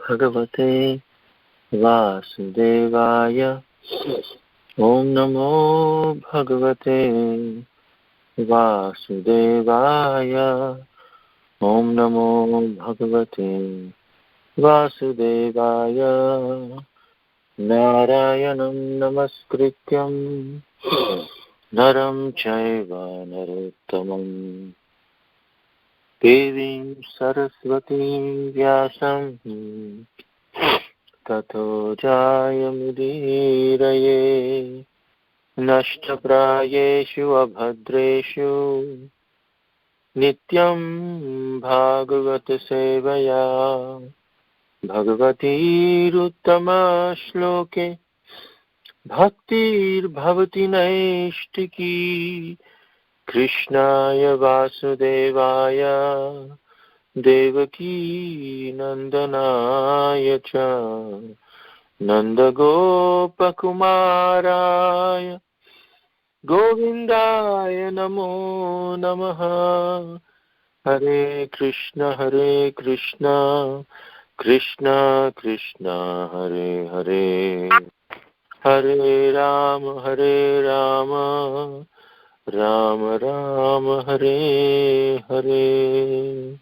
Bhagavate Vasudevaya. Om Namo Bhagavate Vasudevaya. Om Namo Bhagavate Vasudevaya. Narayanam Namaskrityam Naram Chaiva Narottamam Devim Saraswati Vyasam Tato Jayamudiraye Nashtaprayeshu Abhadreshu Nityam Bhagavata Sevaya Bhagavati Uttama Shloke Bhaktir Bhavati Naishtiki Krishnaya Vasudevaya Devaki Nandanaya Cha Nandagopakumaraya Govindaya Namo Namaha Hare Krishna Krishna Krishna Hare Hare Hare Rama Rama Rama Hare Hare.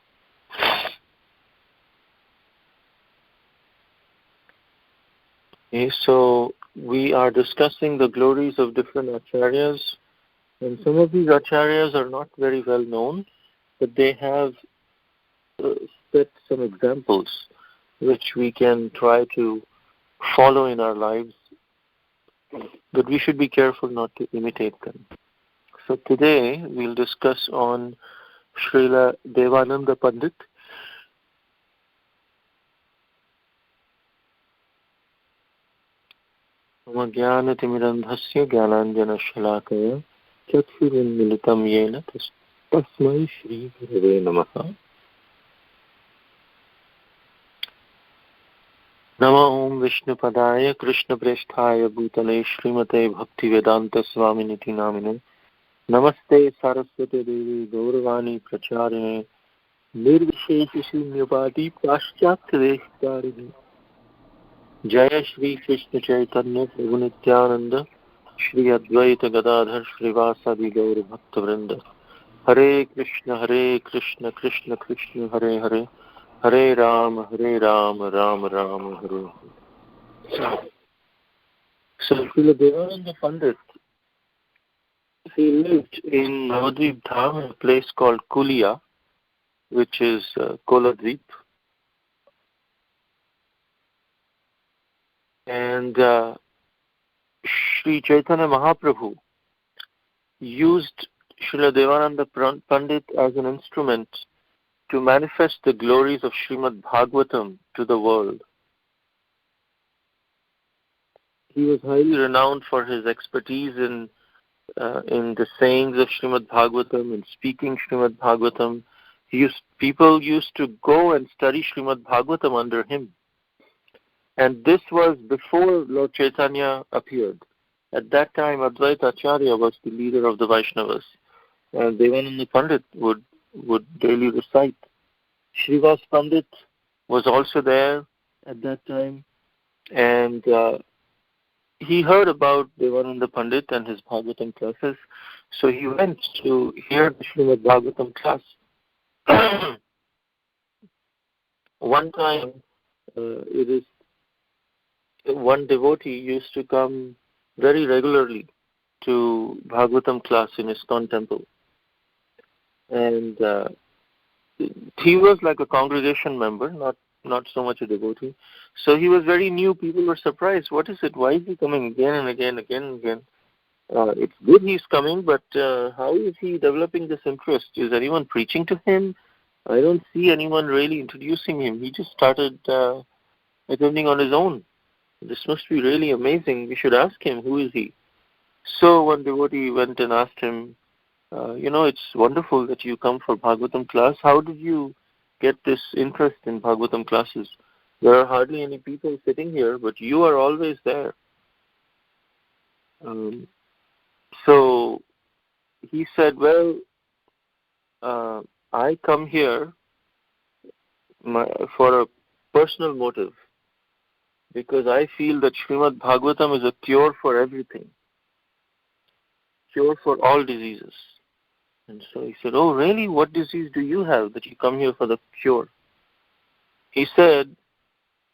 Okay, so we are discussing the glories of different acharyas, and some of these acharyas are not very well known, but they have set some examples which we can try to follow in our lives, but we should be careful not to imitate them. So today we'll discuss on Srila Devanda Pandit. Mama Jnana Timirandhasya Jnananjana Shalakaya Chakshurinmilitam Yena Tasmai Shri Gurave Namaha. Nama Om Vishnu Padaya Krishna Presthaya Bhutale Srimate Bhakti Vedanta Swaminiti Namine Namaste Saraswati Devi Gauravani Pracharine Nirvisheshi Shunyavadi Paschatyadesh Jaya Shri Krishna Chaitanya Prabhu Nityananda Shri Advaita Gadadhar Shrivasadi Gaur Bhakta Vrinda Hare Krishna Krishna Krishna Hare Hare Hare Rama Rama Rama Hare Hare. So Srila Devanda Pandit, he lived in Navadvip Dham, a place called Kulia, which is Koladvip. And Sri Chaitanya Mahaprabhu used Srila Devanda Pandit as an instrument to manifest the glories of Srimad Bhagavatam to the world. He was highly renowned for his expertise in the sayings of Srimad Bhagavatam, in speaking Srimad Bhagavatam. People used to go and study Srimad Bhagavatam under him. And this was before Lord Chaitanya appeared. At that time, Advaita Acharya was the leader of the Vaishnavas, and Devanda Pandit would daily recite. Srivas Pandit was also there at that time, and he heard about Devanda Pandit and his Bhagavatam classes, so he went to hear the Srimad Bhagavatam class. One time, one devotee used to come very regularly to Bhagavatam class in ISKCON temple. And he was like a congregation member, not so much a devotee. So he was very new. People were surprised. What is it? Why is he coming again and again? It's good he's coming, but how is he developing this interest? Is anyone preaching to him? I don't see anyone really introducing him. He just started attending on his own. This must be really amazing. We should ask him, who is he? So one devotee went and asked him, it's wonderful that you come for Bhagavatam class. How did you get this interest in Bhagavatam classes? There are hardly any people sitting here, but you are always there. So he said, well, I come here for personal motive, because I feel that Srimad Bhagavatam is a cure for everything, cure for all diseases. And so he said, "Oh, really? What disease do you have that you come here for the cure?" He said,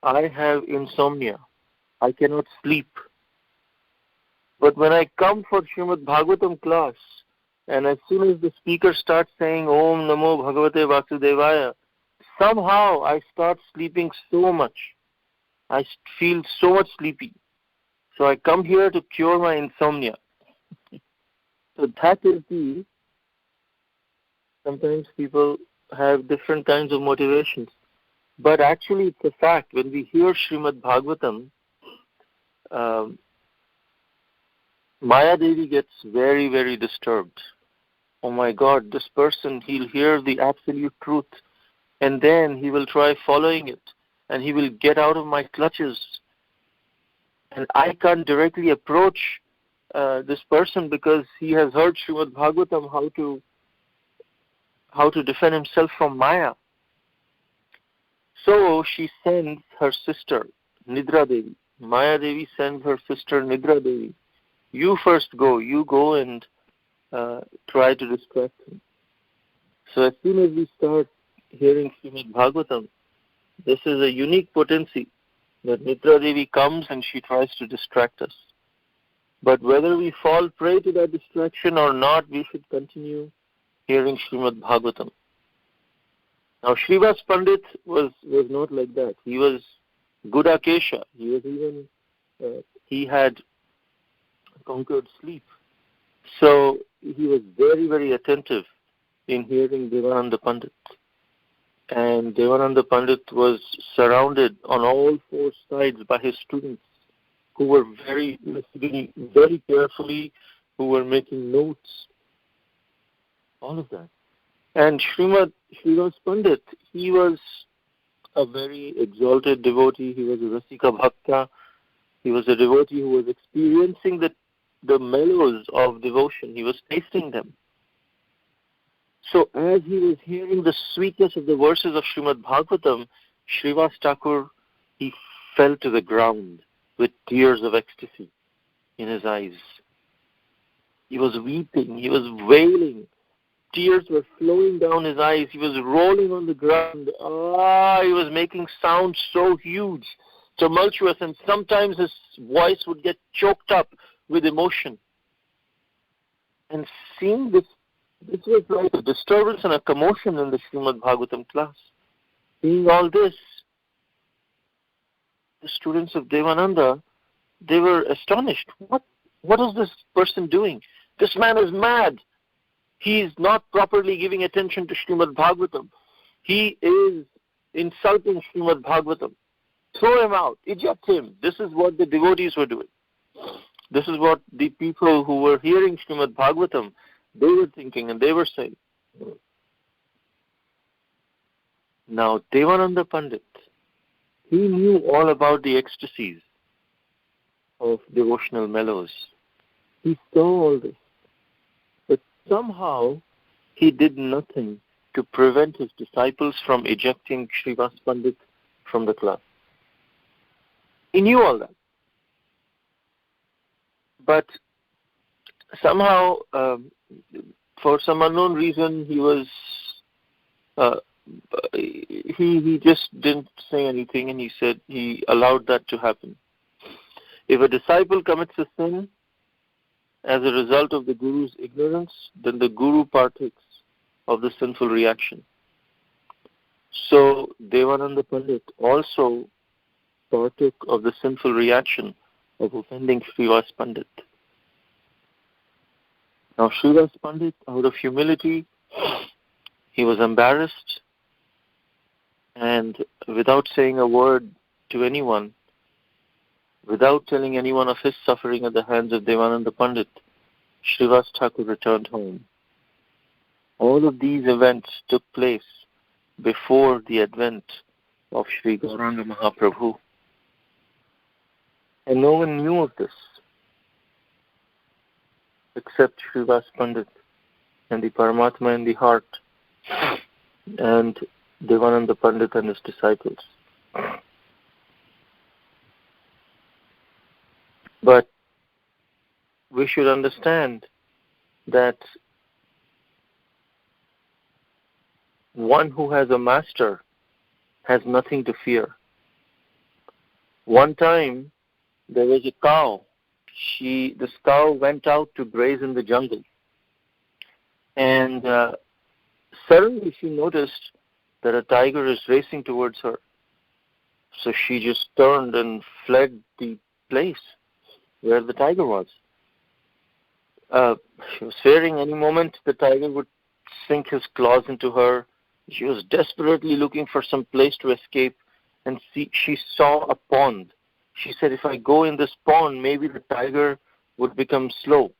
"I have insomnia. I cannot sleep. But when I come for Srimad Bhagavatam class, and as soon as the speaker starts saying Om Namo Bhagavate Vasudevaya, somehow I start sleeping so much. I feel so much sleepy. So I come here to cure my insomnia." So that is the, sometimes people have different kinds of motivations. But actually it's a fact. When we hear Srimad Bhagavatam, Maya Devi gets very, very disturbed. Oh my God, this person, he'll hear the absolute truth, and then he will try following it, and he will get out of my clutches. And I can't directly approach this person because he has heard Srimad Bhagavatam how to defend himself from Maya. So she sends her sister, Nidra Devi. Maya Devi sends her sister, Nidra Devi. You first go. You go and try to distract him. So as soon as we start hearing Srimad Bhagavatam, this is a unique potency that Nidra Devi comes and she tries to distract us. But whether we fall prey to that distraction or not, we should continue hearing Srimad Bhagavatam. Now, Srivas Pandit was not like that. He was Gudakesha. He was even, he had conquered sleep. So he was very, very attentive in hearing Devananda Pandit. And Devananda Pandit was surrounded on all four sides by his students who were listening very carefully, who were making notes, all of that. And Srivas Pandit, he was a very exalted devotee. He was a Rasika Bhakta. He was a devotee who was experiencing the mellows of devotion. He was tasting them. So as he was hearing the sweetness of the verses of Srimad Bhagavatam, Srivas Thakur, he fell to the ground with tears of ecstasy in his eyes. He was weeping. He was wailing. Tears were flowing down his eyes. He was rolling on the ground. He was making sounds so huge, tumultuous, and sometimes his voice would get choked up with emotion. And seeing this was like a disturbance and a commotion in the Srimad Bhagavatam class. Seeing all this, the students of Devananda, they were astonished. What is this person doing? This man is mad. He is not properly giving attention to Srimad Bhagavatam. He is insulting Srimad Bhagavatam. Throw him out. Eject him. This is what the devotees were doing. This is what the people who were hearing Srimad Bhagavatam, they were thinking and they were saying. Now, Devananda Pandit, he knew all about the ecstasies of devotional mellows. He saw all this. But somehow, he did nothing to prevent his disciples from ejecting Srivas Pandit from the class. He knew all that. But somehow, for some unknown reason, he just didn't say anything, and he allowed that to happen. If a disciple commits a sin as a result of the Guru's ignorance, then the Guru partakes of the sinful reaction. So Devananda Pandit also partook of the sinful reaction of offending Srivas Pandit. Now Srivas Pandit, out of humility, he was embarrassed, and without saying a word to anyone, without telling anyone of his suffering at the hands of Devananda Pandit, Srivas Thakur returned home. All of these events took place before the advent of Sri Gauranga Mahaprabhu. And no one knew of this except Srivas Pandit and the Paramatma in the heart and Devananda Pandit and his disciples. But we should understand that one who has a master has nothing to fear. One time, there was a cow. This cow went out to graze in the jungle. And suddenly she noticed that a tiger is racing towards her. So she just turned and fled the place where the tiger was. She was fearing any moment the tiger would sink his claws into her. She was desperately looking for some place to escape, and she saw a pond. She said, if I go in this pond, maybe the tiger would become slow.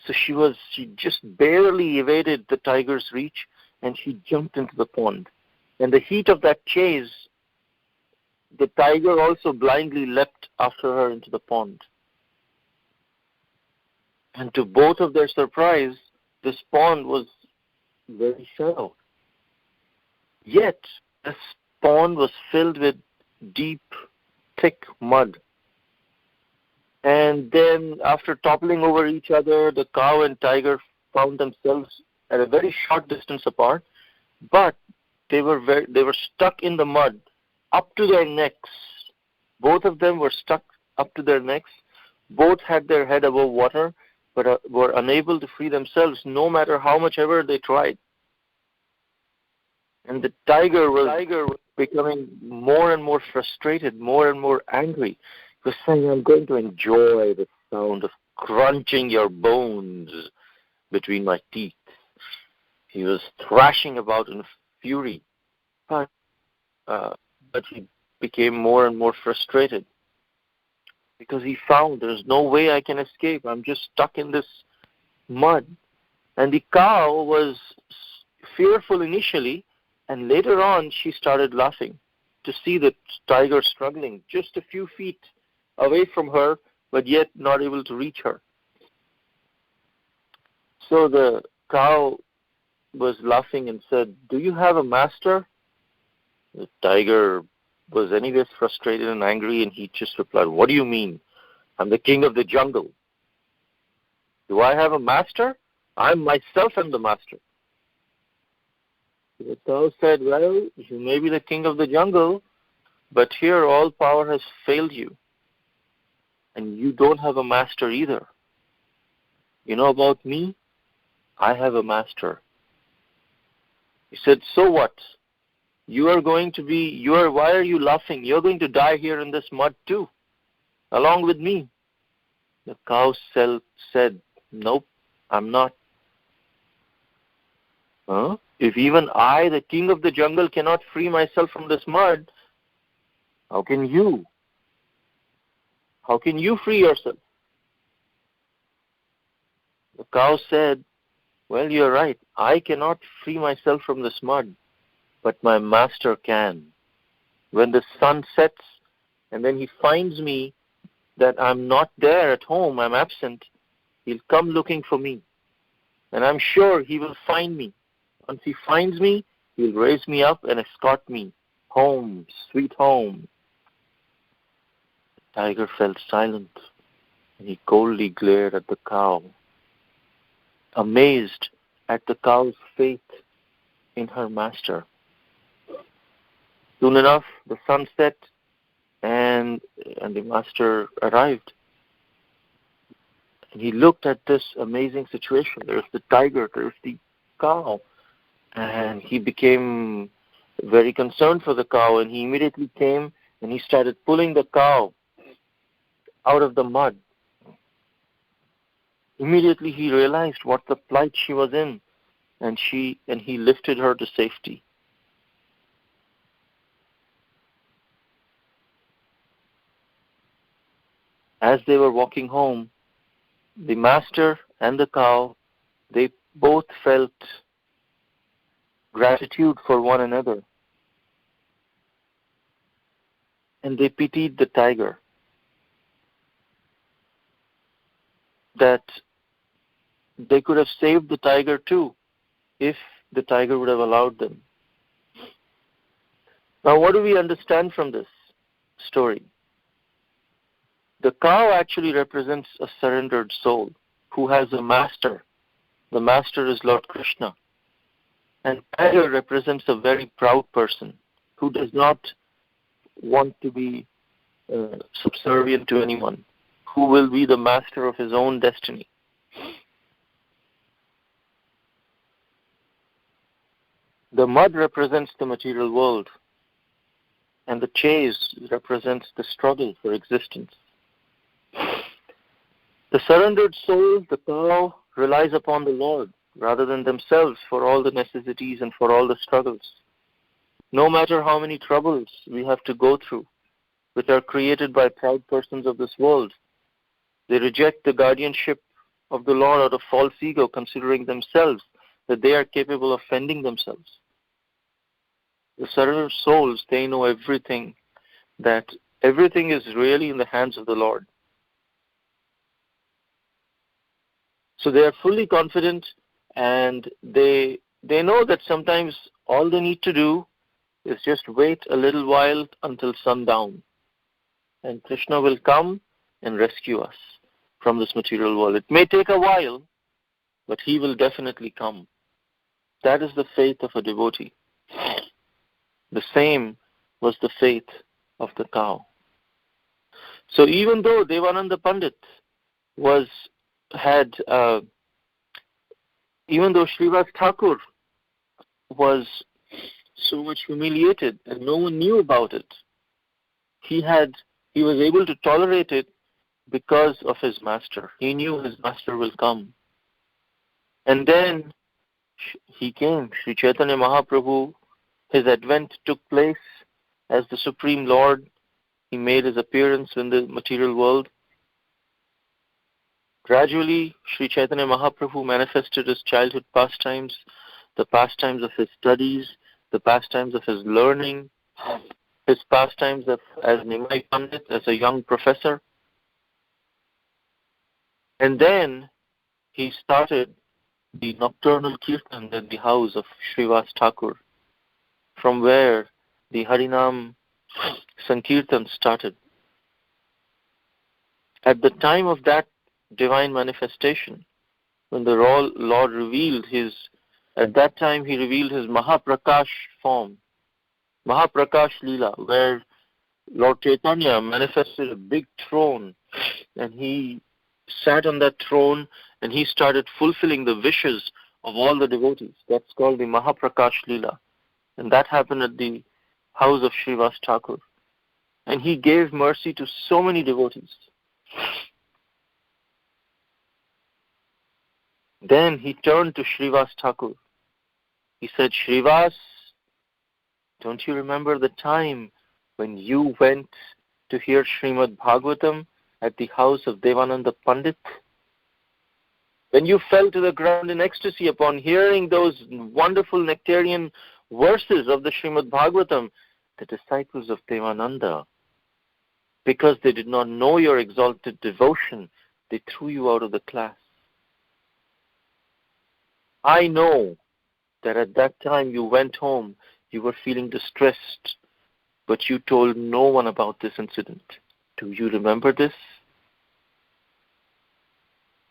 So she just barely evaded the tiger's reach, and she jumped into the pond. In the heat of that chase, the tiger also blindly leapt after her into the pond. And to both of their surprise, this pond was very shallow. Yet, this pond was filled with deep, thick mud. And then, after toppling over each other, the cow and tiger found themselves at a very short distance apart, but they were stuck in the mud up to their necks. Both of them were stuck up to their necks. Both had their head above water, but were unable to free themselves, no matter how much ever they tried. And the tiger was becoming more and more frustrated, more and more angry. He was saying, I'm going to enjoy the sound of crunching your bones between my teeth. He was thrashing about in fury, but he became more and more frustrated because he found there's no way I can escape. I'm just stuck in this mud. And the cow was fearful initially, and later on she started laughing to see the tiger struggling just a few feet away from her, but yet not able to reach her. So the cow was laughing and said, do you have a master? The tiger was anyways frustrated and angry, and he just replied, what do you mean? I'm the king of the jungle. Do I have a master? I myself am the master. The cow said, well, you may be the king of the jungle, but here all power has failed you. And you don't have a master either. You know about me? I have a master. He said, so what? Why are you laughing? You're going to die here in this mud too, along with me. The cow said, nope, I'm not. Huh? If even I, the king of the jungle, cannot free myself from this mud, how can you? How can you free yourself? The cow said, well, you're right. I cannot free myself from this mud, but my master can. When the sun sets and then he finds me that I'm not there at home, I'm absent, he'll come looking for me. And I'm sure he will find me. Once he finds me, he'll raise me up and escort me home, sweet home. The tiger fell silent, and he coldly glared at the cow, amazed at the cow's faith in her master. Soon enough, the sun set, and the master arrived. And he looked at this amazing situation. There's the tiger, there's the cow. And he became very concerned for the cow, and he immediately came and he started pulling the cow out of the mud. Immediately he realized what the plight she was in, and he lifted her to safety. As they were walking home, the master and the cow, they both felt gratitude for one another. And they pitied the tiger, that they could have saved the tiger too if the tiger would have allowed them. Now, what do we understand from this story? The cow actually represents a surrendered soul who has a master. The master is Lord Krishna. And tiger represents a very proud person who does not want to be subservient to anyone, who will be the master of his own destiny. The mud represents the material world, and the chase represents the struggle for existence. The surrendered soul, the cow, relies upon the Lord rather than themselves for all the necessities and for all the struggles. No matter how many troubles we have to go through, which are created by proud persons of this world, they reject the guardianship of the Lord out of false ego, considering themselves that they are capable of fending themselves. The surrendered souls, they know everything, that everything is really in the hands of the Lord. So they are fully confident, and they know that sometimes all they need to do is just wait a little while until sundown, and Krishna will come and rescue us from this material world. It may take a while, but he will definitely come. That is the faith of a devotee. The same was the faith of the cow. So even though Devananda Pandit even though Srivas Thakur was so much humiliated and no one knew about it, he was able to tolerate it because of his master. He knew his master will come. And then he came. Sri Chaitanya Mahaprabhu, his advent took place as the Supreme Lord. He made his appearance in the material world. Gradually, Sri Chaitanya Mahaprabhu manifested his childhood pastimes, the pastimes of his studies, the pastimes of his learning, his pastimes as Nimai Pandit, as a young professor. And then he started the nocturnal kirtan at the house of Srivas Thakur, from where the Harinam Sankirtan started. At the time of that divine manifestation, when the Lord revealed at that time he revealed his Mahaprakash form, Mahaprakash Leela, where Lord Chaitanya manifested a big throne, and he sat on that throne and he started fulfilling the wishes of all the devotees. That's called the Mahaprakash Leela. And that happened at the house of Srivas Thakur. And he gave mercy to so many devotees. Then he turned to Srivas Thakur. He said, Srivas, don't you remember the time when you went to hear Srimad Bhagavatam at the house of Devananda Pandit? When you fell to the ground in ecstasy upon hearing those wonderful nectarian verses of the Srimad Bhagavatam, the disciples of Devananda, because they did not know your exalted devotion, they threw you out of the class. I know that at that time you went home, you were feeling distressed, but you told no one about this incident. Do you remember this?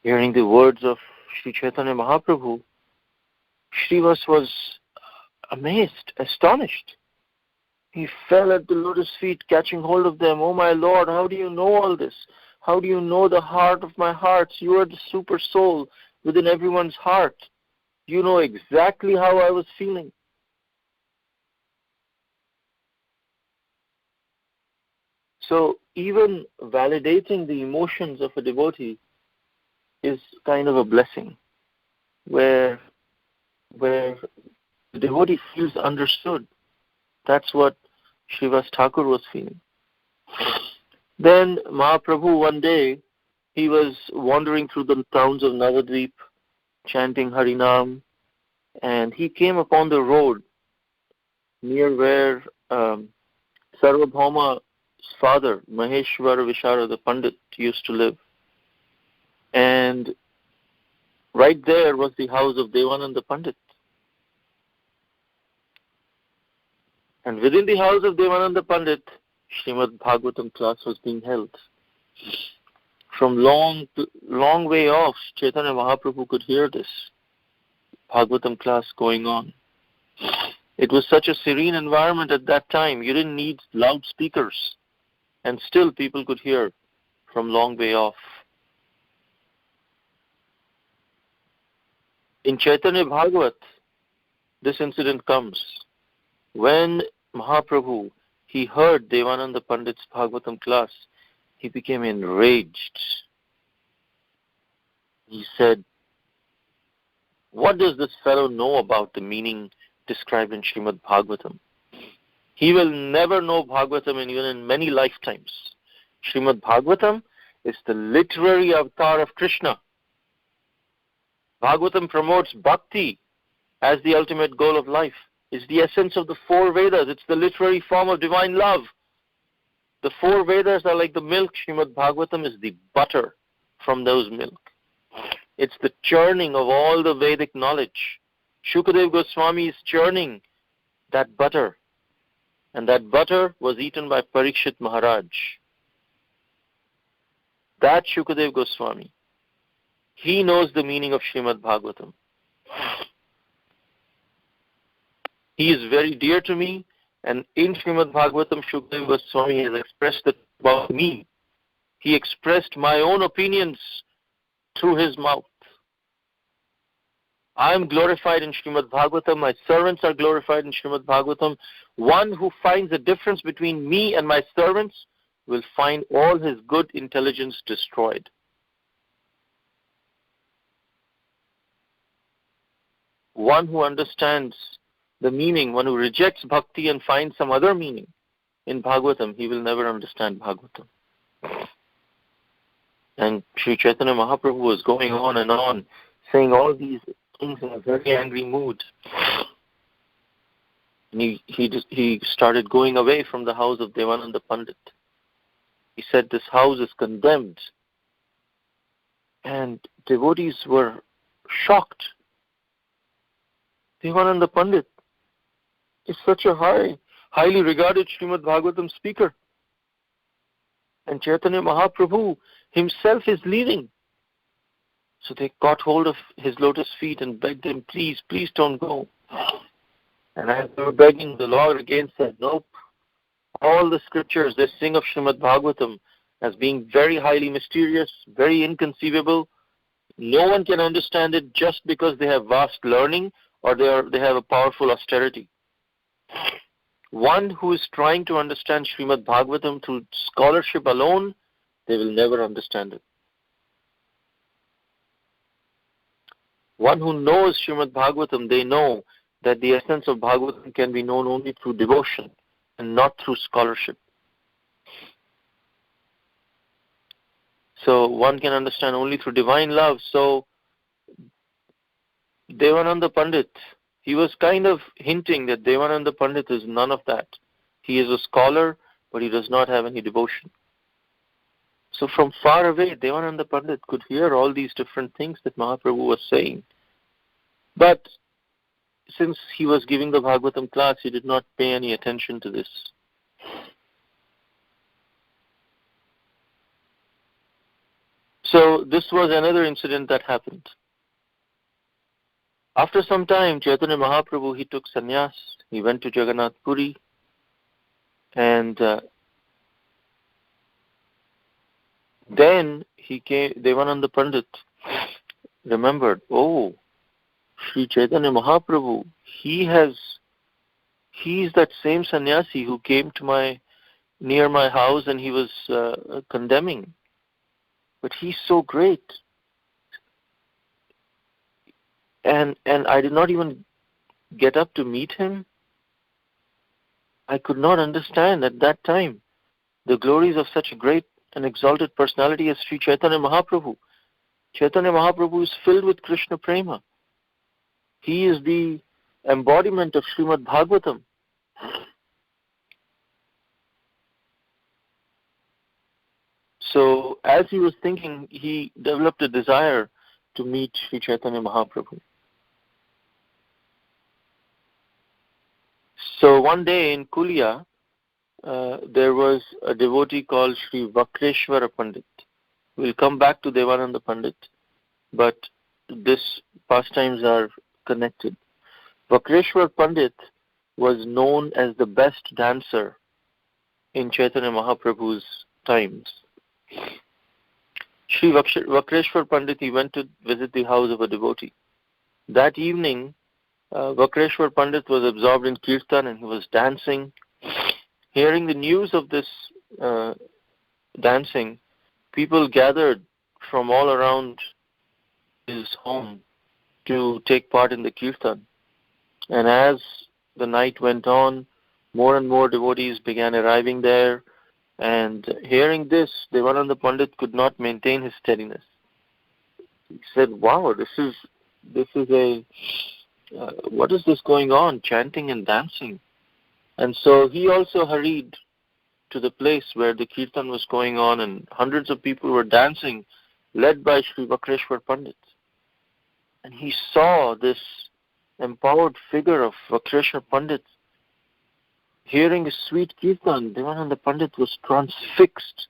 Hearing the words of Sri Chaitanya Mahaprabhu, Srivas was amazed, astonished. He fell at the lotus feet, catching hold of them. Oh my Lord, how do you know all this? How do you know the heart of my hearts? You are the super soul within everyone's heart. You know exactly how I was feeling. So even validating the emotions of a devotee is kind of a blessing, where the devotee feels understood. That's what Srivas Thakur was feeling. Then Mahaprabhu, one day, he was wandering through the towns of Navadvip, chanting Harinam, and he came upon the road near where Sarvabhauma's father, Maheshwara Vishara, the Pandit, used to live. And right there was the house of Devananda Pandit. And within the house of Devananda Pandit, Srimad Bhagavatam class was being held. From long way off, Chaitanya Mahaprabhu could hear this Bhagavatam class going on. It was such a serene environment at that time. You didn't need loudspeakers. And still people could hear from long way off. In Chaitanya Bhagavat, this incident comes. When Mahaprabhu, he heard Devananda Pandit's Bhagavatam class, he became enraged. He said, what does this fellow know about the meaning described in Srimad Bhagavatam? He will never know Bhagavatam even in many lifetimes. Srimad Bhagavatam is the literary avatar of Krishna. Bhagavatam promotes Bhakti as the ultimate goal of life. It's the essence of the four Vedas. It's the literary form of divine love. The four Vedas are like the milk. Srimad Bhagavatam is the butter from those milk. It's the churning of all the Vedic knowledge. Shukadeva Goswami is churning that butter. And that butter was eaten by Parikshit Maharaj. That Shukadeva Goswami, he knows the meaning of Srimad Bhagavatam. He is very dear to me, and in Srimad Bhagavatam, Shukadeva Goswami has expressed it about me. He expressed my own opinions through his mouth. I am glorified in Srimad Bhagavatam. My servants are glorified in Srimad Bhagavatam. One who finds a difference between me and my servants will find all his good intelligence destroyed. One who understands the meaning, one who rejects bhakti and finds some other meaning in Bhagavatam, he will never understand Bhagavatam. And Sri Chaitanya Mahaprabhu was going on, saying all these things in a very angry mood. And he started going away from the house of Devananda Pandit. He said, this house is condemned. And devotees were shocked. Devananda Pandit is such a highly regarded Srimad Bhagavatam speaker. And Chaitanya Mahaprabhu himself is leaving. So they caught hold of his lotus feet and begged him, please don't go. And as they were begging, the Lord again said, nope. All the scriptures, they sing of Srimad Bhagavatam as being very highly mysterious, very inconceivable. No one can understand it just because they have vast learning or they have a powerful austerity. One who is trying to understand Srimad Bhagavatam through scholarship alone, they will never understand it. One who knows Srimad Bhagavatam, they know that the essence of Bhagavatam can be known only through devotion and not through scholarship. So one can understand only through divine love. So Devananda Pandit, he was kind of hinting that Devananda Pandit is none of that. He is a scholar, but he does not have any devotion. So from far away, Devananda Pandit could hear all these different things that Mahaprabhu was saying. But since he was giving the Bhagavatam class, he did not pay any attention to this. So this was another incident that happened. After some time, Chaitanya Mahaprabhu, he took sannyas. He went to Jagannath Puri. And then he came, Devananda Pandit remembered, oh, Sri Chaitanya Mahaprabhu, he is that same sannyasi who came to near my house and he was condemning. But he's so great. And I did not even get up to meet him. I could not understand at that time the glories of such a great and exalted personality as Sri Chaitanya Mahaprabhu. Chaitanya Mahaprabhu is filled with Krishna Prema. He is the embodiment of Srimad Bhagavatam. So as he was thinking, he developed a desire to meet Sri Chaitanya Mahaprabhu. So one day in Kulia, there was a devotee called Sri Vakreshwara Pandit. We'll come back to Devananda Pandit, but these pastimes are connected. Vakreshwar Pandit was known as the best dancer in Chaitanya Mahaprabhu's times. Sri Vakreshwar Pandit, he went to visit the house of a devotee. That evening, Vakreshwar Pandit was absorbed in kirtan and he was dancing. Hearing the news of this dancing, people gathered from all around his home to take part in the kirtan. And as the night went on, more and more devotees began arriving there. And hearing this, Devananda Pandit could not maintain his steadiness. He said, "Wow, this is what is this going on, chanting and dancing?" And so he also hurried to the place where the kirtan was going on, and hundreds of people were dancing, led by Sri Vakreshwar Pandit. And he saw this empowered figure of Vakreshwar Pandit. Hearing his sweet kirtan, Devananda Pandit was transfixed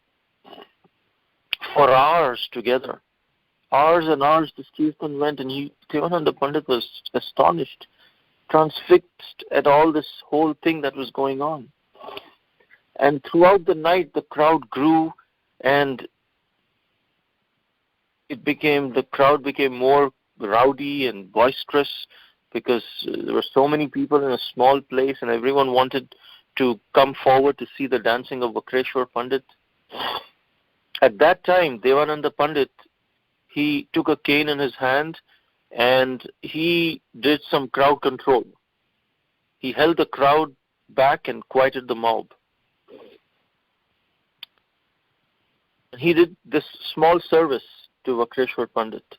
for hours together. Hours and hours this kirtan went, and Devananda Pandit was astonished, transfixed at all this whole thing that was going on. And throughout the night, the crowd grew, and the crowd became more rowdy and boisterous, because there were so many people in a small place, and everyone wanted to come forward to see the dancing of Vakreshwar Pandit. At that time, Devananda Pandit, he took a cane in his hand and he did some crowd control. He held the crowd back and quieted the mob. He did this small service to Vakreshwar Pandit.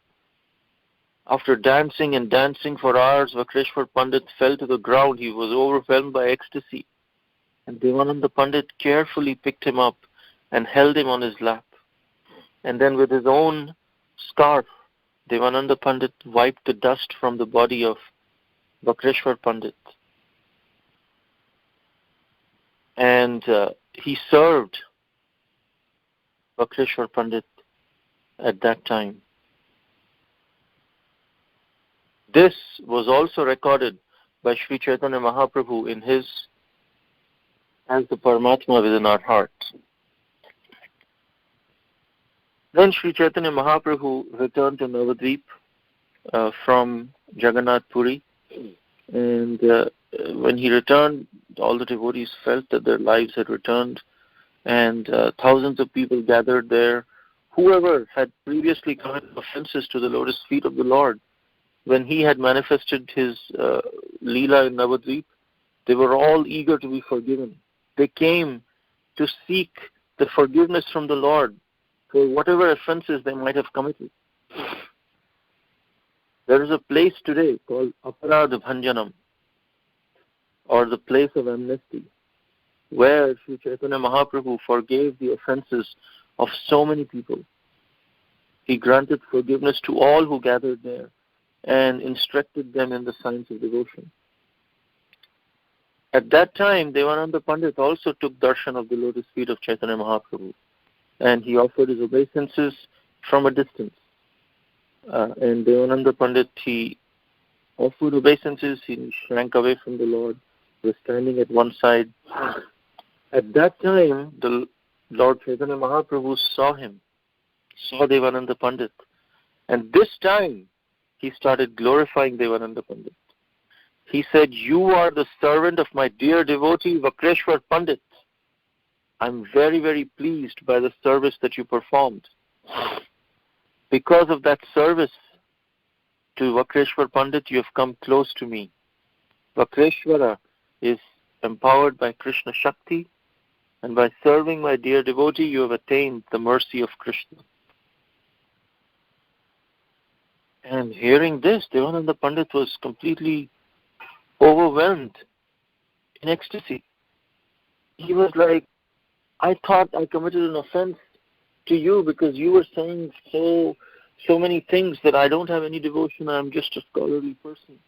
After dancing and dancing for hours, Vakreshwar Pandit fell to the ground. He was overwhelmed by ecstasy. And Devananda Pandit carefully picked him up and held him on his lap. And then with his own scarf, Devananda Pandit wiped the dust from the body of Vakreshwar Pandit. And he served Vakreshwar Pandit at that time. This was also recorded by Sri Chaitanya Mahaprabhu in his as the Paramatma within our hearts. Then Sri Chaitanya Mahaprabhu returned to Navadvip from Jagannath Puri, and when he returned, all the devotees felt that their lives had returned, and thousands of people gathered there. Whoever had previously committed offenses to the lotus feet of the Lord, when he had manifested his Leela in Navadvip, they were all eager to be forgiven. They came to seek the forgiveness from the Lord for whatever offenses they might have committed. There is a place today called Aparadha Bhanjanam, or the place of amnesty, where Sri Chaitanya Mahaprabhu forgave the offenses of so many people. He granted forgiveness to all who gathered there and instructed them in the science of devotion. At that time, Devananda Pandit also took darshan of the lotus feet of Chaitanya Mahaprabhu, and he offered his obeisances from a distance. And Devananda Pandit, he offered obeisances, he shrank away from the Lord, was standing at one side. At that time, the Lord Chaitanya Mahaprabhu saw Devananda Pandit, and this time he started glorifying Devananda Pandit. He said, "You are the servant of my dear devotee Vakreshwar Pandit. I'm very, very pleased by the service that you performed. Because of that service to Vakreshwar Pandit, you have come close to me. Vakreshwara is empowered by Krishna Shakti, and by serving my dear devotee, you have attained the mercy of Krishna." And hearing this, Devananda Pandit was completely overwhelmed in ecstasy. He was like, "I thought I committed an offense to you because you were saying so many things that I don't have any devotion, I'm just a scholarly person."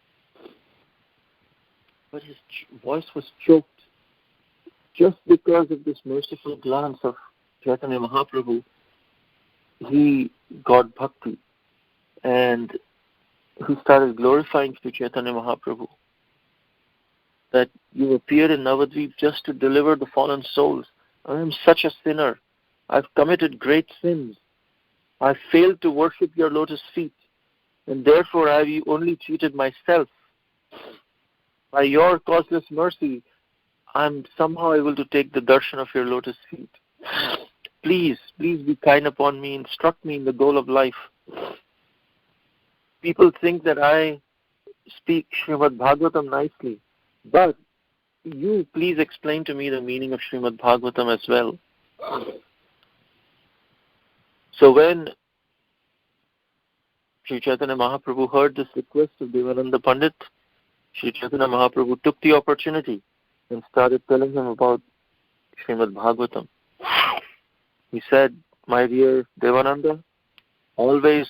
but his voice was choked just because of this merciful glance of Chaitanya Mahaprabhu. He got bhakti and he started glorifying to Chaitanya Mahaprabhu that you appeared in Navadvip just to deliver the fallen souls. I am such a sinner. I've committed great sins. I failed to worship your lotus feet, and therefore I have only cheated myself. By your causeless mercy, I'm somehow able to take the darshan of your lotus feet. Please be kind upon me, instruct me in the goal of life. People think that I speak Srimad Bhagavatam nicely, but you please explain to me the meaning of Srimad Bhagavatam as well. So when Sri Chaitanya Mahaprabhu heard this request of Devananda Pandit, Sri Chaitanya Mahaprabhu took the opportunity and started telling him about Srimad Bhagavatam. He said, my dear Devananda, always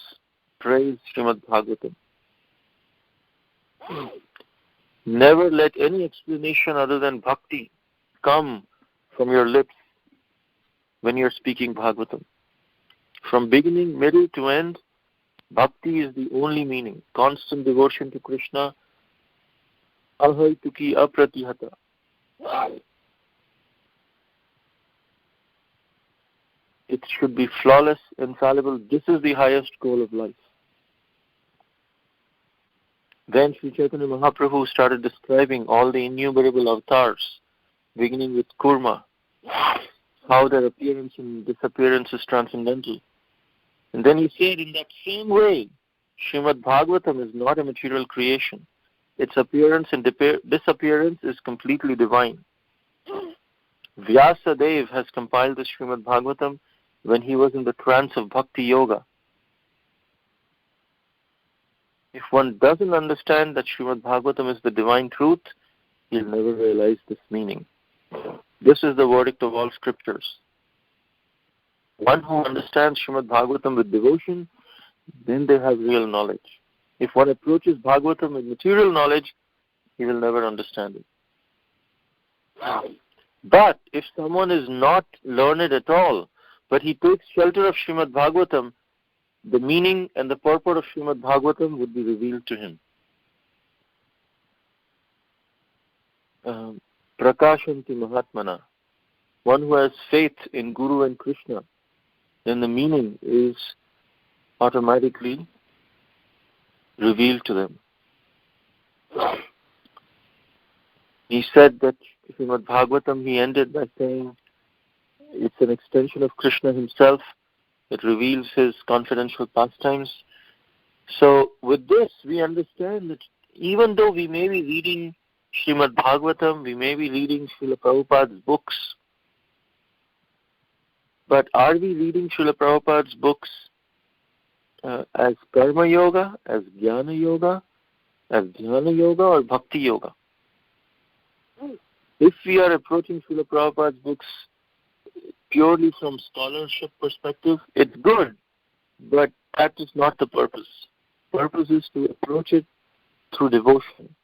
praise Srimad Bhagavatam. Never let any explanation other than bhakti come from your lips when you're speaking Bhagavatam. From beginning, middle to end, bhakti is the only meaning. Constant devotion to Krishna. Ahaituki apratihata. It should be flawless, infallible. This is the highest goal of life. Then Sri Chaitanya Mahaprabhu started describing all the innumerable avatars, beginning with Kurma, how their appearance and disappearance is transcendental. And then he said, in that same way, Srimad Bhagavatam is not a material creation. Its appearance and disappearance is completely divine. Vyasadeva has compiled the Srimad Bhagavatam when he was in the trance of Bhakti Yoga. If one doesn't understand that Srimad Bhagavatam is the divine truth, he'll never realize this meaning. This is the verdict of all scriptures. One who understands Srimad Bhagavatam with devotion, then they have real knowledge. If one approaches Bhagavatam with material knowledge, he will never understand it. But if someone is not learned at all, but he takes shelter of Srimad Bhagavatam, the meaning and the purport of Srimad Bhagavatam would be revealed to him. Prakashanti Mahatmana. One who has faith in Guru and Krishna, then the meaning is automatically revealed to them. He said that Srimad Bhagavatam, he ended by saying it's an extension of Krishna himself. It reveals his confidential pastimes. So with this, we understand that even though we may be reading Srimad Bhagavatam, we may be reading Srila Prabhupada's books, but are we reading Srila Prabhupada's books as Karma Yoga, as Jnana Yoga, as Dhyana Yoga, or Bhakti Yoga? If we are approaching Srila Prabhupada's books purely from scholarship perspective, it's good, but that is not the purpose. Purpose is to approach it through devotion.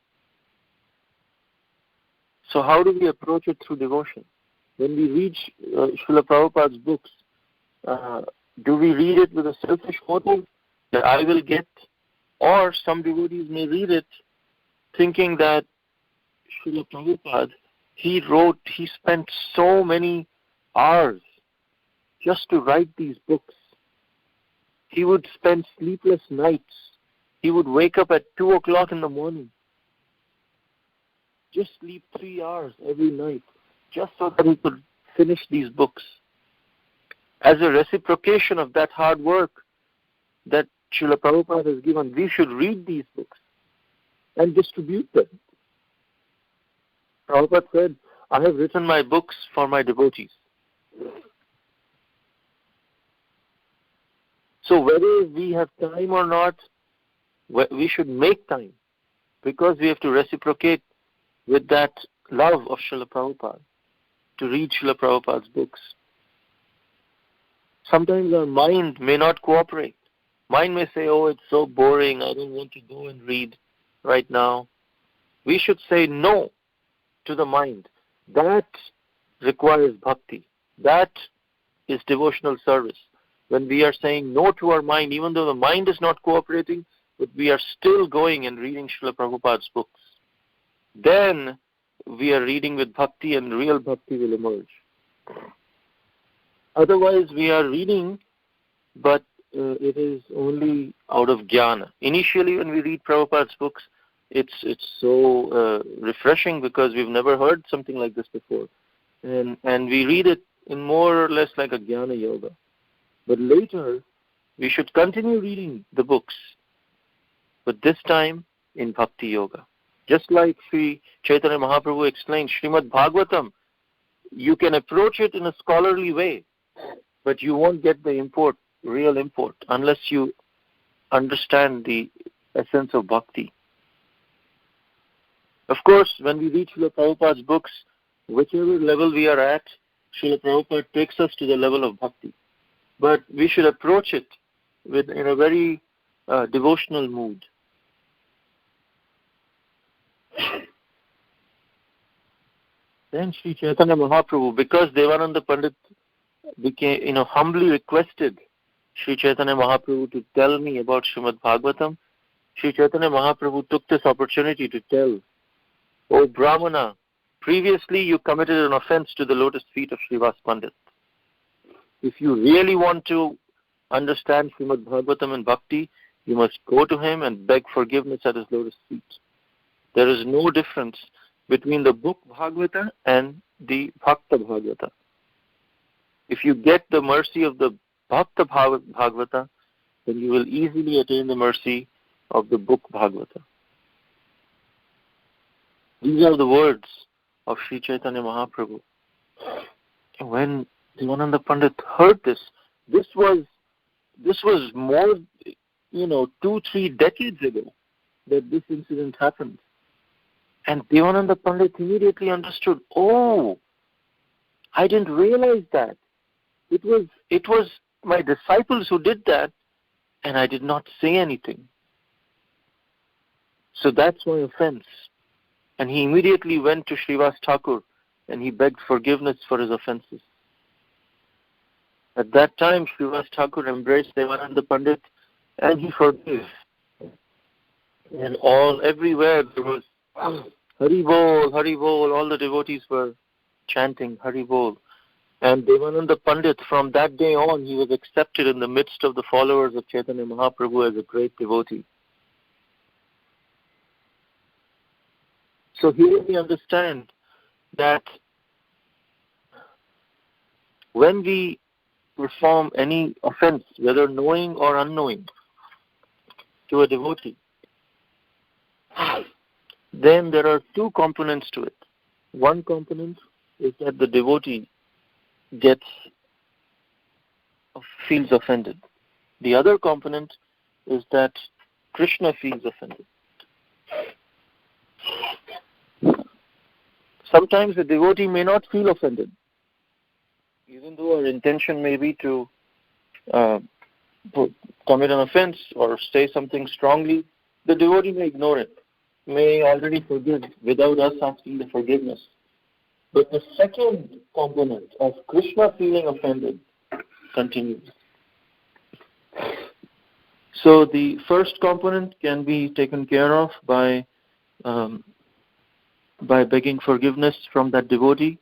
So how do we approach it through devotion? When we read Srila Prabhupada's books, do we read it with a selfish motive that I will get? Or some devotees may read it thinking that Srila Prabhupada, he spent so many hours just to write these books. He would spend sleepless nights. He would wake up at 2 o'clock in the morning. Just sleep 3 hours every night, just so that he could finish these books. As a reciprocation of that hard work that Srila Prabhupada has given, we should read these books and distribute them. Prabhupada said, I have written my books for my devotees. So whether we have time or not, we should make time, because we have to reciprocate with that love of Srila Prabhupada, to read Srila Prabhupada's books. Sometimes our mind may not cooperate. Mind may say, oh, it's so boring, I don't want to go and read right now. We should say no to the mind. That requires bhakti. That is devotional service. When we are saying no to our mind, even though the mind is not cooperating, but we are still going and reading Srila Prabhupada's books, then we are reading with bhakti and real bhakti will emerge. Otherwise, we are reading, but it is only out of jnana. Initially, when we read Prabhupada's books, it's so refreshing because we've never heard something like this before. And we read it in more or less like a jnana yoga. But later, we should continue reading the books, but this time in bhakti yoga. Just like Sri Chaitanya Mahaprabhu explained, Srimad Bhagavatam, you can approach it in a scholarly way, but you won't get the real import, unless you understand the essence of bhakti. Of course, when we read Srila Prabhupada's books, whichever level we are at, Srila Prabhupada takes us to the level of bhakti. But we should approach it in a very devotional mood. Then Sri Chaitanya Mahaprabhu, because Devananda Pandit humbly requested Sri Chaitanya Mahaprabhu to tell me about Srimad Bhagavatam, Sri Chaitanya Mahaprabhu took this opportunity to tell, "O Brahmana, previously you committed an offense to the lotus feet of Srivas Pandit. If you really want to understand Srimad Bhagavatam and Bhakti, you must go to him and beg forgiveness at his lotus feet. There is no difference between the book Bhagavata and the Bhakta Bhagavata. If you get the mercy of the Bhakta Bhagavata, then you will easily attain the mercy of the book Bhagavata." These are the words of Sri Chaitanya Mahaprabhu. When Devananda Pandit heard this was more, 2-3 decades ago that this incident happened. And Devananda Pandit immediately understood, oh, I didn't realize that. It was my disciples who did that, and I did not say anything. So that's my offense. And he immediately went to Srivas Thakur and he begged forgiveness for his offenses. At that time, Srivas Thakur embraced Devananda Pandit and he forgave. And everywhere there was Hari Bol, Hari Bol. All the devotees were chanting Hari Bol. And Devananda Pandit, from that day on, he was accepted in the midst of the followers of Chaitanya Mahaprabhu as a great devotee. So here we understand that when we perform any offense, whether knowing or unknowing, to a devotee, then there are two components to it. One component is that the devotee feels offended. The other component is that Krishna feels offended. Sometimes the devotee may not feel offended, even though our intention may be to commit an offense or say something strongly. The devotee may ignore it, may already forgive without us asking the forgiveness. But the second component of Krishna feeling offended continues. So the first component can be taken care of by begging forgiveness from that devotee,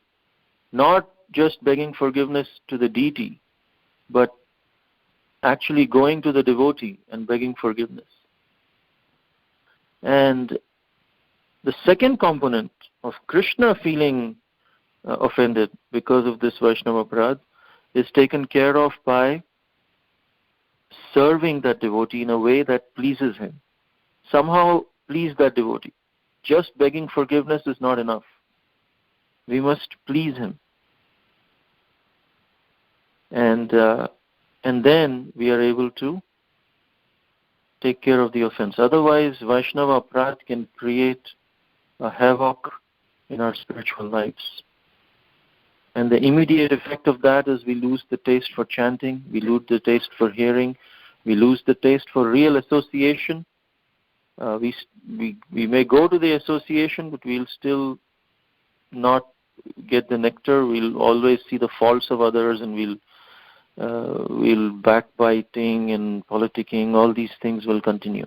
not just begging forgiveness to the deity, but actually going to the devotee and begging forgiveness. And the second component of Krishna feeling offended because of this Vaishnava aparadh is taken care of by serving that devotee in a way that pleases him. Somehow please that devotee. Just begging forgiveness is not enough. We must please him. And then we are able to take care of the offense. Otherwise, Vaishnava aparadh can create a havoc in our spiritual lives. And the immediate effect of that is we lose the taste for chanting, we lose the taste for hearing, we lose the taste for real association we may go to the association, but we'll still not get the nectar. We'll always see the faults of others, and we'll backbiting and politicking. All these things will continue.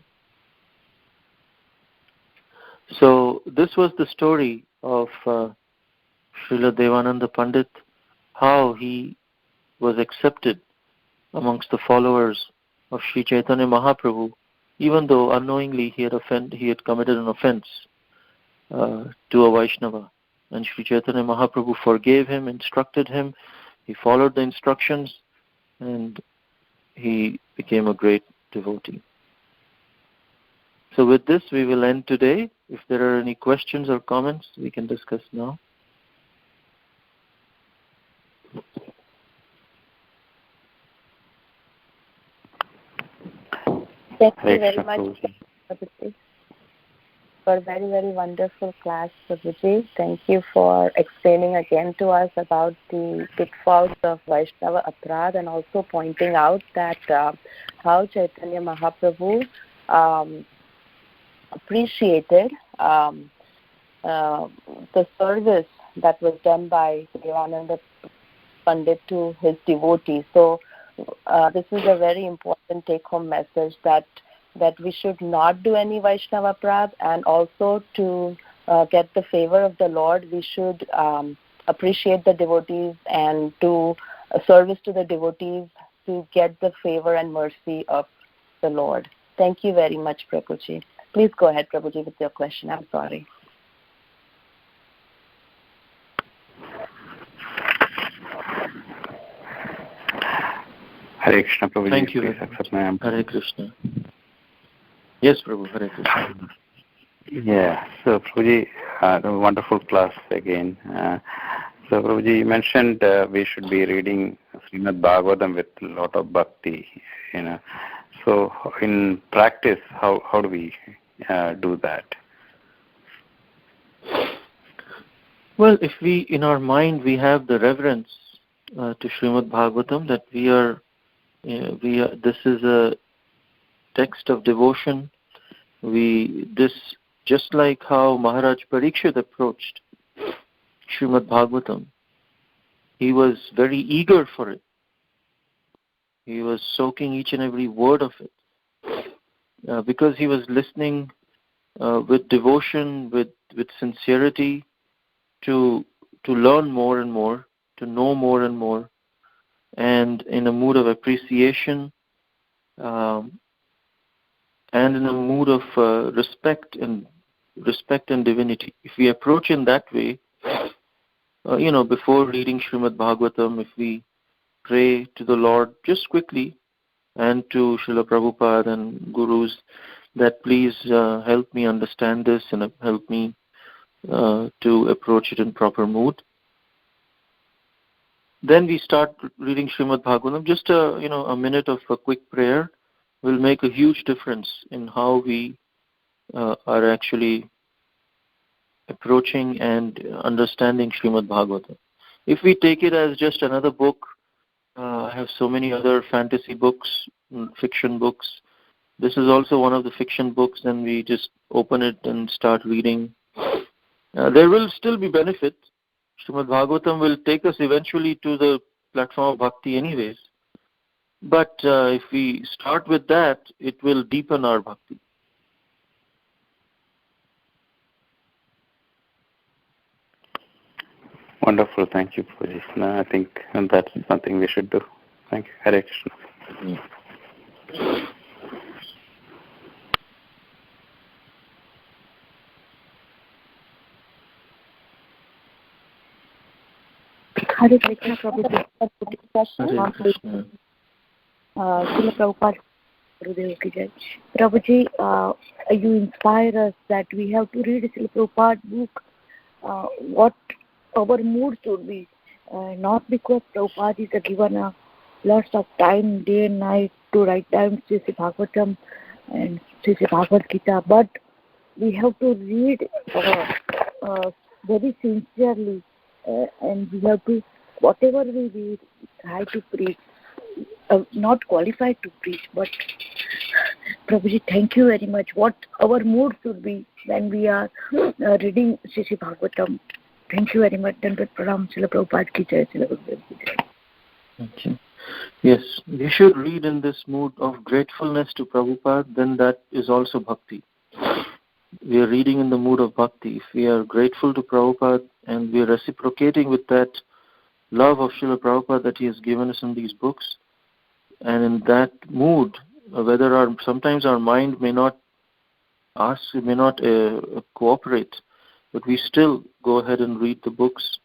So this was the story of Srila Devananda Pandit, how he was accepted amongst the followers of Sri Chaitanya Mahaprabhu, even though unknowingly he had committed an offense to a Vaishnava. And Sri Chaitanya Mahaprabhu forgave him, instructed him, he followed the instructions, and he became a great devotee. So with this, we will end today. If there are any questions or comments, we can discuss now. Thank you very much for a very, very wonderful class, Prabhuji. Thank you for explaining again to us about the pitfalls of Vaishnava Aparadha, and also pointing out that how Chaitanya Mahaprabhu appreciated the service that was done by Devananda Pandit to his devotees. So this is a very important take-home message, that we should not do any Vaishnava Aparadha, and also to get the favor of the Lord, we should appreciate the devotees and do a service to the devotees to get the favor and mercy of the Lord. Thank you very much, Prabhuji. Please go ahead, Prabhuji, with your question. I'm sorry. Hare Krishna, Prabhuji. Thank you. Please accept my Hare Krishna. Yes, Prabhu. Hare Krishna. Yeah. So, Prabhuji, a wonderful class again. So, Prabhuji, you mentioned we should be reading Srimad Bhagavatam with a lot of bhakti. So, in practice, how do we do that? Well, if we, in our mind, we have the reverence to Srimad Bhagavatam, that this is a text of devotion. Just like how Maharaj Parikshit approached Srimad Bhagavatam, he was very eager for it. He was soaking each and every word of it, because he was listening with devotion, with sincerity, to learn more and more, to know more and more, and in a mood of appreciation, and in a mood of respect and divinity. If we approach in that way, before reading Srimad Bhagavatam, if we pray to the Lord just quickly, and to Srila Prabhupada and Gurus, that please help me understand this and help me to approach it in proper mood. Then we start reading Srimad Bhagavatam. Just a minute of a quick prayer will make a huge difference in how we are actually approaching and understanding Srimad Bhagavatam. If we take it as just another book, I have so many other fantasy books, fiction books. This is also one of the fiction books, and we just open it and start reading. There will still be benefit. Srimad Bhagavatam will take us eventually to the platform of bhakti anyways. But if we start with that, it will deepen our bhakti. Wonderful. Thank you, Prabhuji. I think that's something we should do. Thank you. Hare Krishna. Hare Krishna, Prabhuji. Srila Prabhupada, Prabhuji, you inspire us that we have to read Srila Prabhupada book. What our mood should be, not because Prabhupada is given lots of time, day and night, to write down Sri Bhagavatam and Sri Bhagavad Gita, but we have to read very sincerely, and we have to, whatever we read, try to preach. Not qualified to preach, but Prabhuji, thank you very much. What our mood should be when we are reading Srimad Bhagavatam. Thank you very much. Dandavat Pranam, Srila Prabhupada ki jai, Srila Gurudev ki jai. Thank you. Yes, we should read in this mood of gratefulness to Prabhupada, then that is also bhakti. We are reading in the mood of bhakti. If we are grateful to Prabhupada and we are reciprocating with that love of Srila Prabhupada that he has given us in these books, and in that mood, whether sometimes our mind may not cooperate, but we still go ahead and read the books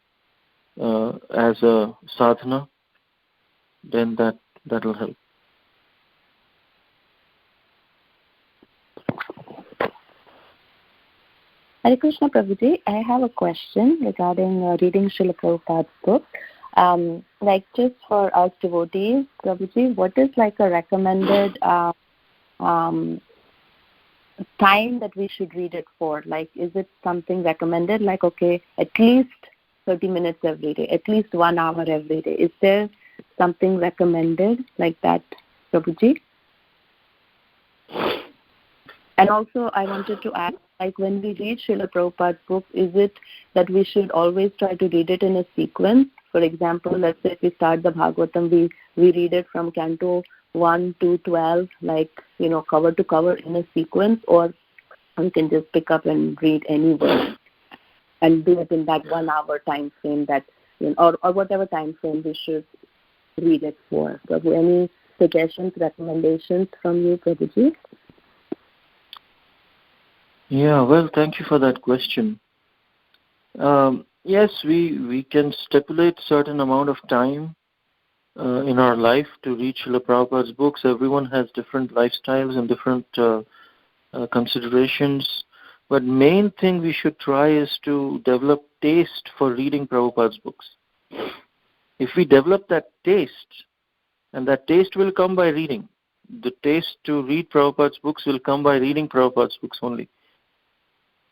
as a sadhana, then that will help. Hare Krishna Prabhuji, I have a question regarding reading Srila Prabhupada's book. Like just for us devotees, Prabhuji, what is like a recommended time that we should read it for? Like, is it something recommended? Like, okay, at least 30 minutes every day, at least 1 hour every day. Is there something recommended like that, Prabhuji? And also, I wanted to ask, like when we read Srila Prabhupada's book, is it that we should always try to read it in a sequence? For example, let's say if we start the Bhagavatam, we read it from Canto 1 to 12, like, cover to cover in a sequence, or we can just pick up and read any verse and do it in that 1 hour time frame that, or whatever time frame we should read it for. Prabhu, any suggestions, recommendations from you, Prabhuji? Yeah, well, thank you for that question. Yes, we can stipulate certain amount of time in our life to read Srila Prabhupada's books. Everyone has different lifestyles and different considerations. But main thing we should try is to develop taste for reading Prabhupada's books. If we develop that taste, and that taste will come by reading. The taste to read Prabhupada's books will come by reading Prabhupada's books only.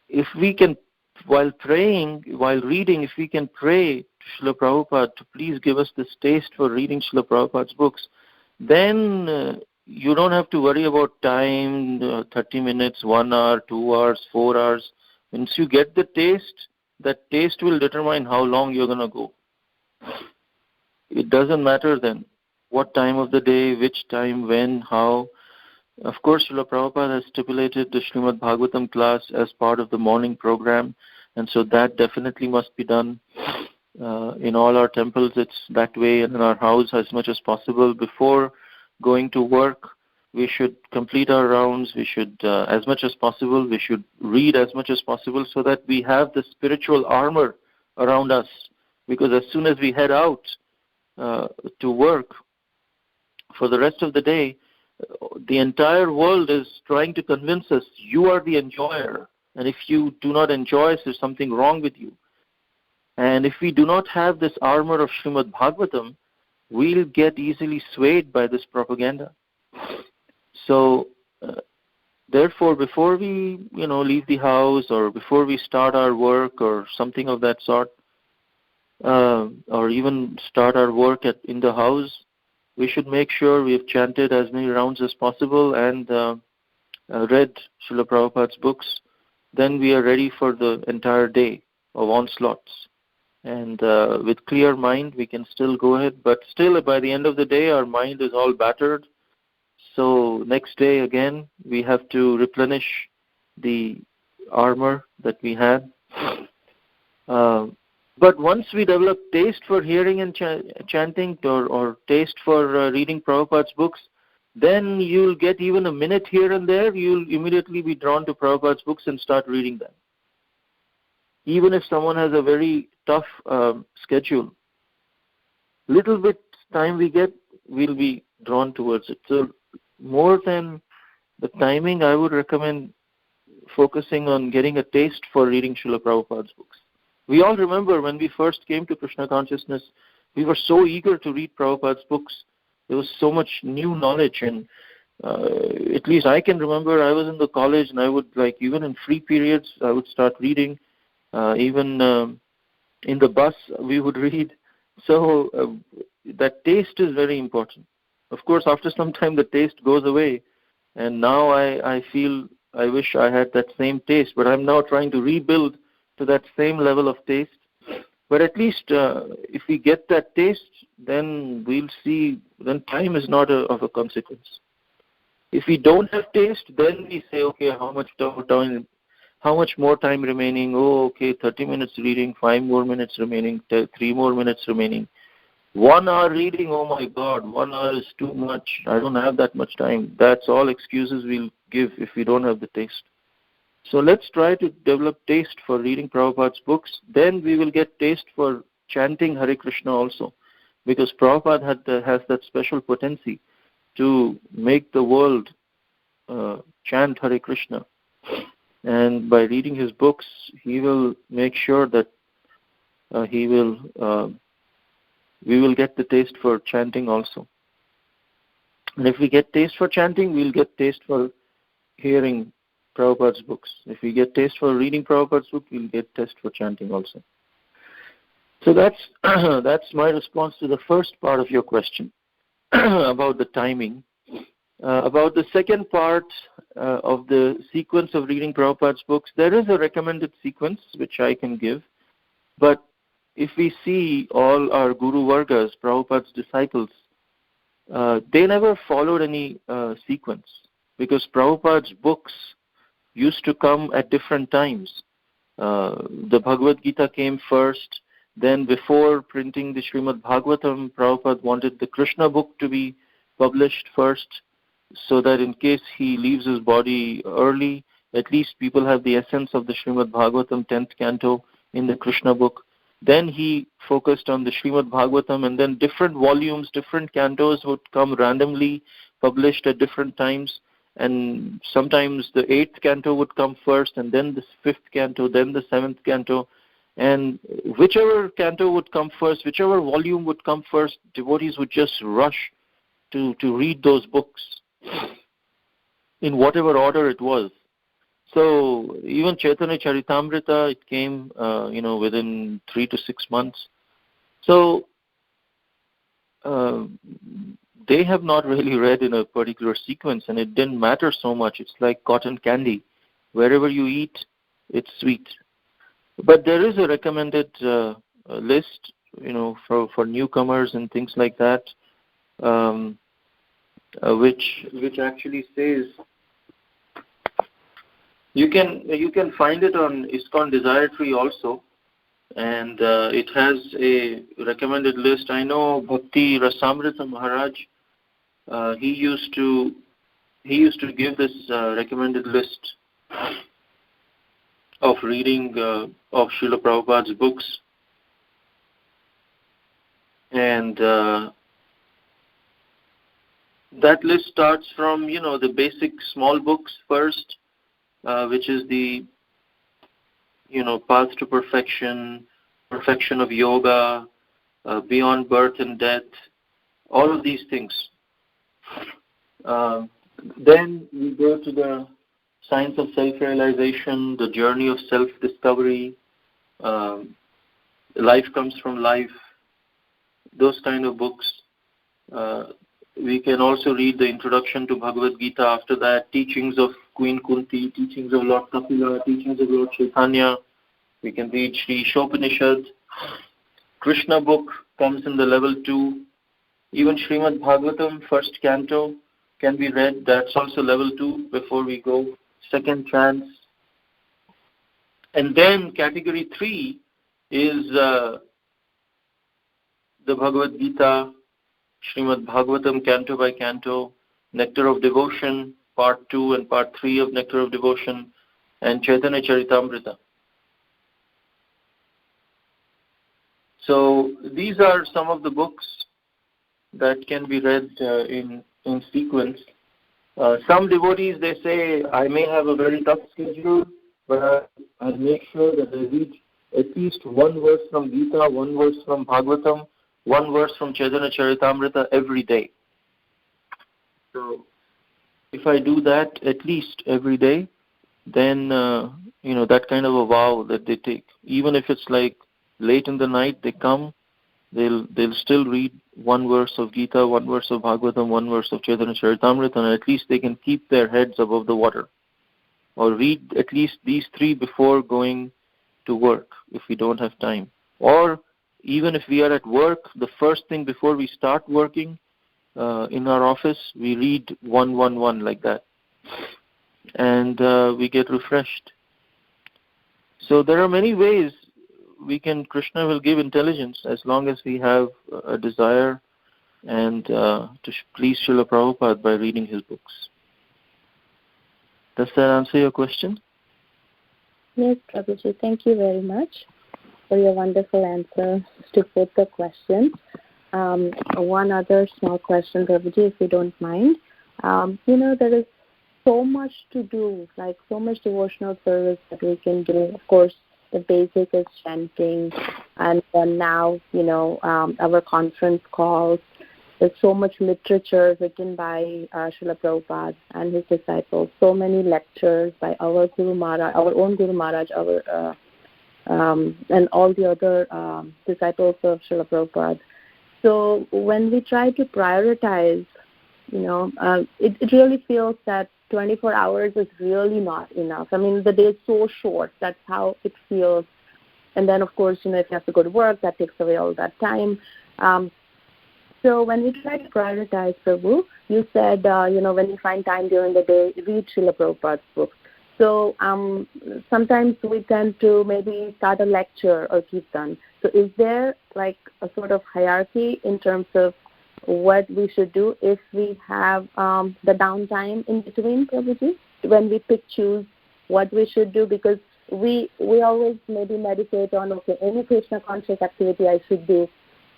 If we can, while reading, if we can pray to Srila Prabhupada to please give us this taste for reading Srila Prabhupada's books, then you don't have to worry about time, 30 minutes, 1 hour, 2 hours, 4 hours. Once you get the taste, that taste will determine how long you're going to go. It doesn't matter then what time of the day, which time, when, how. Of course, Srila Prabhupada has stipulated the Srimad Bhagavatam class as part of the morning program, and so that definitely must be done. In all our temples, it's that way, and in our house as much as possible. Before going to work, we should complete our rounds. We should, as much as possible, we should read as much as possible so that we have the spiritual armor around us. Because as soon as we head out to work for the rest of the day, the entire world is trying to convince us you are the enjoyer, and if you do not enjoy, there's something wrong with you. And if we do not have this armor of Srimad Bhagavatam, we'll get easily swayed by this propaganda. So therefore, before we leave the house, or before we start our work or something of that sort, or even start our work in the house, we should make sure we have chanted as many rounds as possible and read Srila Prabhupada's books. Then we are ready for the entire day of onslaughts. And with clear mind, we can still go ahead. But still, by the end of the day, our mind is all battered. So next day, again, we have to replenish the armor that we had. But once we develop taste for hearing and chanting, or taste for reading Prabhupada's books, then you'll get even a minute here and there, you'll immediately be drawn to Prabhupada's books and start reading them. Even if someone has a very tough schedule, little bit time we get, we'll be drawn towards it. So more than the timing, I would recommend focusing on getting a taste for reading Srila Prabhupada's books. We all remember when we first came to Krishna consciousness, we were so eager to read Prabhupada's books. There was so much new knowledge, and at least I can remember I was in the college and I would, even in free periods, I would start reading. Even in the bus, we would read. So that taste is very important. Of course, after some time, the taste goes away. And now I feel I wish I had that same taste, but I'm now trying to rebuild to that same level of taste. But at least if we get that taste, then we'll see, then time is not of a consequence. If we don't have taste, then we say, okay, how much more time remaining? Oh, okay, 30 minutes reading, 5 more minutes remaining, 3 more minutes remaining. 1 hour reading, oh my God, 1 hour is too much. I don't have that much time. That's all excuses we'll give if we don't have the taste. So let's try to develop taste for reading Prabhupada's books. Then we will get taste for chanting Hare Krishna also. Because Prabhupada has that special potency to make the world chant Hare Krishna. And by reading his books, he will make sure that we will get the taste for chanting also. And if we get taste for chanting, we'll get taste for hearing Prabhupada's books. If we get taste for reading Prabhupada's book, we'll get taste for chanting also. So that's my response to the first part of your question about the timing. About the second part of the sequence of reading Prabhupada's books, there is a recommended sequence which I can give. But if we see all our Guru Vargas, Prabhupada's disciples, they never followed any sequence, because Prabhupada's books used to come at different times. The Bhagavad Gita came first, then before printing the Srimad Bhagavatam, Prabhupada wanted the Krishna book to be published first, so that in case he leaves his body early, at least people have the essence of the Srimad Bhagavatam 10th canto in the Krishna book. Then he focused on the Srimad Bhagavatam, and then different volumes, different cantos would come randomly published at different times. And sometimes the 8th canto would come first, and then the 5th canto, then the 7th canto. And whichever canto would come first, whichever volume would come first, devotees would just rush to read those books in whatever order it was. So even Chaitanya Charitamrita, it came within 3 to 6 months. So they have not really read in a particular sequence, and it didn't matter so much. It's like cotton candy. Wherever you eat, it's sweet. But there is a recommended list, for newcomers and things like that, which actually says, you can find it on ISKCON Desire Tree also, and it has a recommended list. I know Bhakti Rasamrita Maharaj, he used to give this recommended list of reading of Srila Prabhupada's books, and that list starts from the basic small books first, which is the Path to Perfection, Perfection of Yoga, Beyond Birth and Death, all of these things. Then we go to the Science of Self-Realization, the Journey of Self-Discovery, Life Comes from Life, those kind of books. We can also read the Introduction to Bhagavad Gita after that, Teachings of Queen Kunti, Teachings of Lord Kapila, Teachings of Lord Chaitanya. We can read Sri Shopanishad. Krishna book comes in the level 2. Even Srimad Bhagavatam, first canto, can be read. That's also level 2 before we go. Second chance. And then category 3 is the Bhagavad Gita, Srimad Bhagavatam, canto by canto, Nectar of Devotion, part 2 and part 3 of Nectar of Devotion, and Chaitanya Charitamrita. So these are some of the books that can be read in sequence. Some devotees, they say, I may have a very tough schedule, but I'll make sure that I read at least one verse from Gita, one verse from Bhagavatam, one verse from Chaitanya Charitamrita every day. So if I do that at least every day, then, that kind of a vow that they take. Even if it's like late in the night, they come, They'll still read one verse of Gita, one verse of Bhagavatam, one verse of Chaitanya Charitamrita, and at least they can keep their heads above the water. Or read at least these 3 before going to work if we don't have time. Or even if we are at work, the first thing before we start working in our office, we read 111 like that. And we get refreshed. So there are many ways Krishna will give intelligence as long as we have a desire and to please Srila Prabhupada by reading his books. Does that answer your question? Yes, Prabhuji. Thank you very much for your wonderful answer to both the questions. One other small question, Prabhuji, if you don't mind. There is so much to do, like so much devotional service that we can do. Of course, the basic is chanting, and then now, our conference calls. There's so much literature written by Srila Prabhupada and his disciples. So many lectures by our Guru Maharaj, our own Guru Maharaj, and all the other disciples of Srila Prabhupada. So when we try to prioritize, it really feels that 24 hours is really not enough. I mean, the day is so short. That's how it feels. And then, of course, if you have to go to work, that takes away all that time. So when we try to prioritize, Prabhu, you said, when you find time during the day, read Srila Prabhupada's books. So sometimes we tend to maybe start a lecture or kirtan. So is there like a sort of hierarchy in terms of what we should do if we have the downtime in between, Prabhuji, when we choose what we should do? Because we always maybe meditate on, okay, any Krishna conscious activity I should do,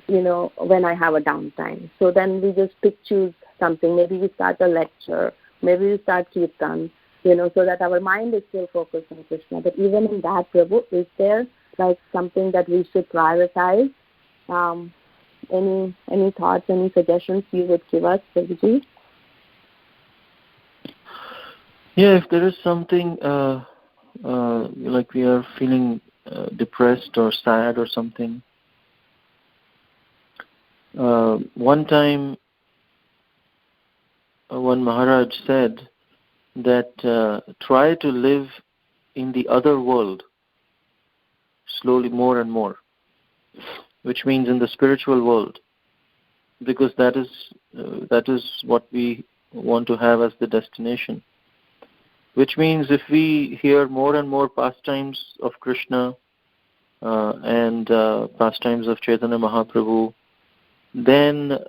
when I have a downtime. So then we just choose something. Maybe we start a lecture, maybe we start kirtan, so that our mind is still focused on Krishna. But even in that, Prabhu, is there like something that we should prioritize? Any thoughts, any suggestions you would give us, Prabhuji? Yeah, if there is something like we are feeling depressed or sad or something. One time, one Maharaj said that try to live in the other world slowly, more and more, which means in the spiritual world, because that is what we want to have as the destination. Which means if we hear more and more pastimes of Krishna and pastimes of Chaitanya Mahaprabhu, then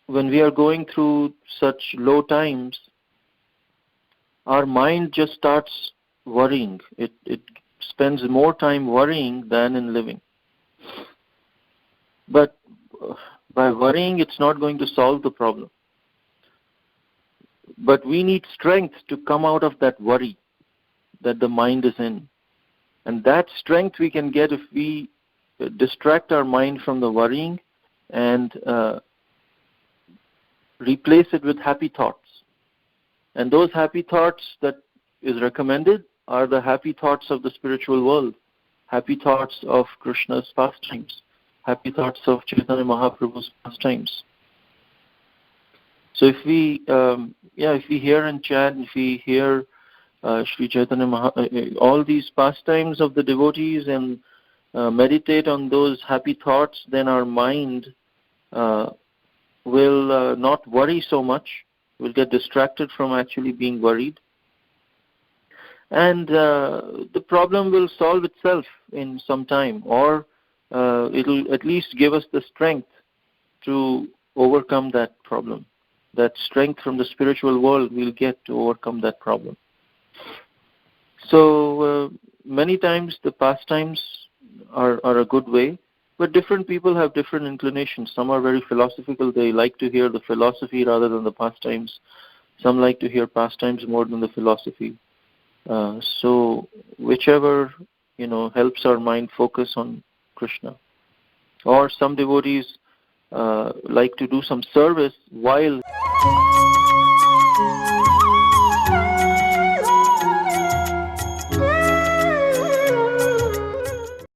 when we are going through such low times, our mind just starts worrying. It spends more time worrying than in living. But by worrying, it's not going to solve the problem. But we need strength to come out of that worry that the mind is in. And that strength we can get if we distract our mind from the worrying and replace it with happy thoughts. And those happy thoughts that is recommended are the happy thoughts of the spiritual world, happy thoughts of Krishna's pastimes, happy thoughts of Chaitanya Mahaprabhu's pastimes. So if we hear and chant, if we hear Sri Chaitanya all these pastimes of the devotees and meditate on those happy thoughts, then our mind will not worry so much. We'll get distracted from actually being worried. And the problem will solve itself in some time, or it'll at least give us the strength to overcome that problem. That strength from the spiritual world we'll get to overcome that problem. So many times the pastimes are a good way, but different people have different inclinations. Some are very philosophical. They like to hear the philosophy rather than the pastimes. Some like to hear pastimes more than the philosophy. So whichever helps our mind focus on Krishna. Or some devotees like to do some service while